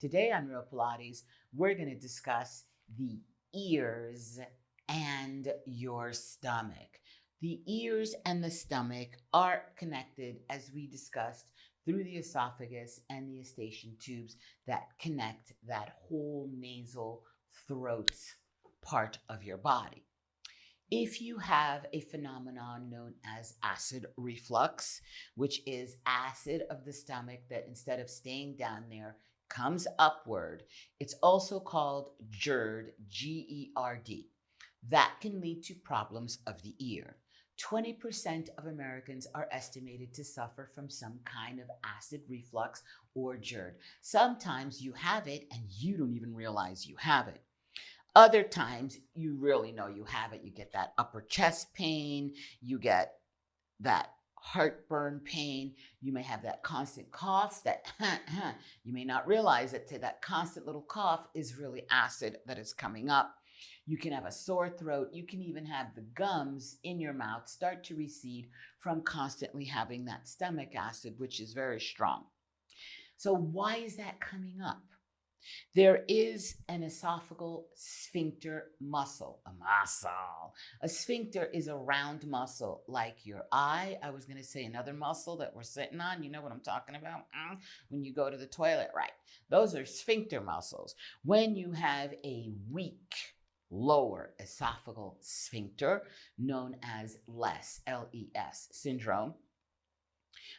Today on Real Pilates, we're going to discuss the ears and your stomach. The ears and the stomach are connected, as we discussed, through the esophagus and the eustachian tubes that connect that whole nasal throat part of your body. If you have a phenomenon known as acid reflux, which is acid of the stomach that instead of staying down there comes upward, it's also called GERD, GERD. That can lead to problems of the ear. 20% of Americans are estimated to suffer from some kind of acid reflux or GERD. Sometimes you have it and you don't even realize you have it. Other times, you really know you have it. You get that upper chest pain, you get that heartburn pain, you may have that constant cough, that you may not realize that constant little cough is really acid that is coming up. You can have a sore throat. You can even have the gums in your mouth start to recede from constantly having that stomach acid, which is very strong. So why is that coming up? There is an esophageal sphincter muscle, a muscle. A sphincter is a round muscle like your eye. I was going to say another muscle that we're sitting on. You know what I'm talking about? When you go to the toilet, right? Those are sphincter muscles. When you have a weak lower esophageal sphincter, known as LES, L-E-S syndrome,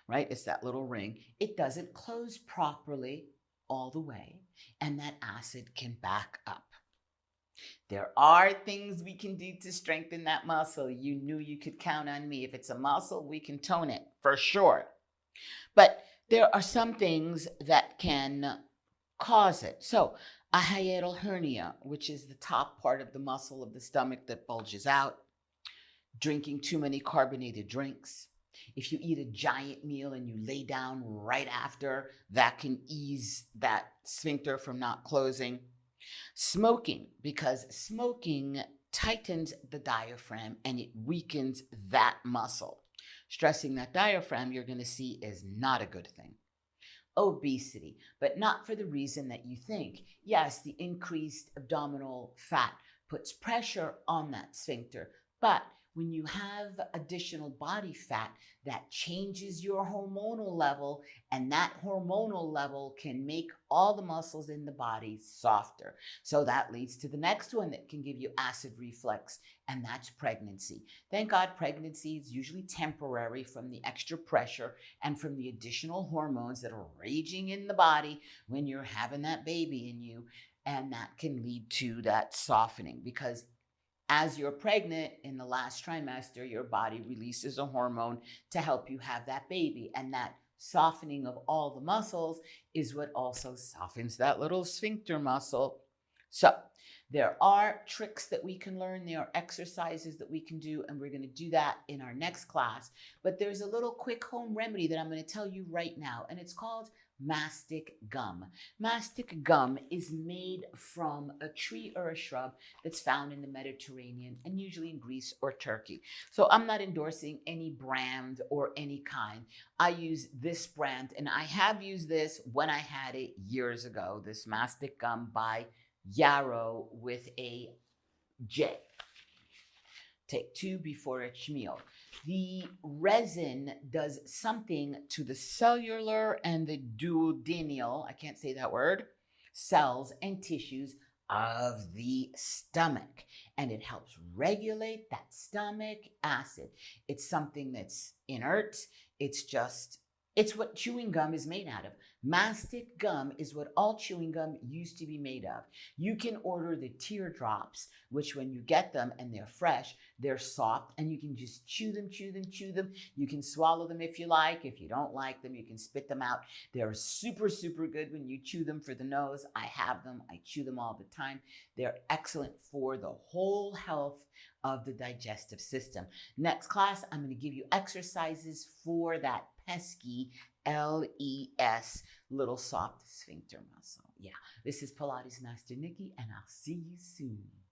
right? It's that little ring. It doesn't close properly all the way, and that acid can back up. There are things we can do to strengthen that muscle. You knew you could count on me. If it's a muscle, we can tone it for sure. But there are some things that can cause it. So a hiatal hernia, which is the top part of the muscle of the stomach that bulges out, drinking too many carbonated drinks. If you eat a giant meal and you lay down right after, that can ease that sphincter from not closing. Smoking, because smoking tightens the diaphragm and it weakens that muscle. Stressing that diaphragm, you're going to see, is not a good thing. Obesity, but not for the reason that you think. Yes, the increased abdominal fat puts pressure on that sphincter, but when you have additional body fat, that changes your hormonal level, and that hormonal level can make all the muscles in the body softer. So that leads to the next one that can give you acid reflux, and that's pregnancy. Thank God pregnancy is usually temporary from the extra pressure and from the additional hormones that are raging in the body when you're having that baby in you, and that can lead to that softening, because as you're pregnant in the last trimester, your body releases a hormone to help you have that baby. And that softening of all the muscles is what also softens that little sphincter muscle. So there are tricks that we can learn. There are exercises that we can do, and we're going to do that in our next class. But there's a little quick home remedy that I'm going to tell you right now, and it's called mastic gum. Mastic gum is made from a tree or a shrub that's found in the Mediterranean and usually in Greece or Turkey. So I'm not endorsing any brand or any kind. I use this brand, and I have used this when I had it years ago, this mastic gum by Yarrow with a J. Take 2 before each meal. The resin does something to the cellular and the duodenal, I can't say that word, cells and tissues of the stomach. And it helps regulate that stomach acid. It's something that's inert. It's what chewing gum is made out of. Mastic gum is what all chewing gum used to be made of. You can order the teardrops, which when you get them and they're fresh, they're soft, and you can just chew them, chew them, chew them. You can swallow them if you like. If you don't like them, you can spit them out. They're super, super good when you chew them for the nose. I have them. I chew them all the time. They're excellent for the whole health of the digestive system. Next class, I'm going to give you exercises for that pesky LES, little soft sphincter muscle. Yeah, this is Pilates Master Nikki, and I'll see you soon.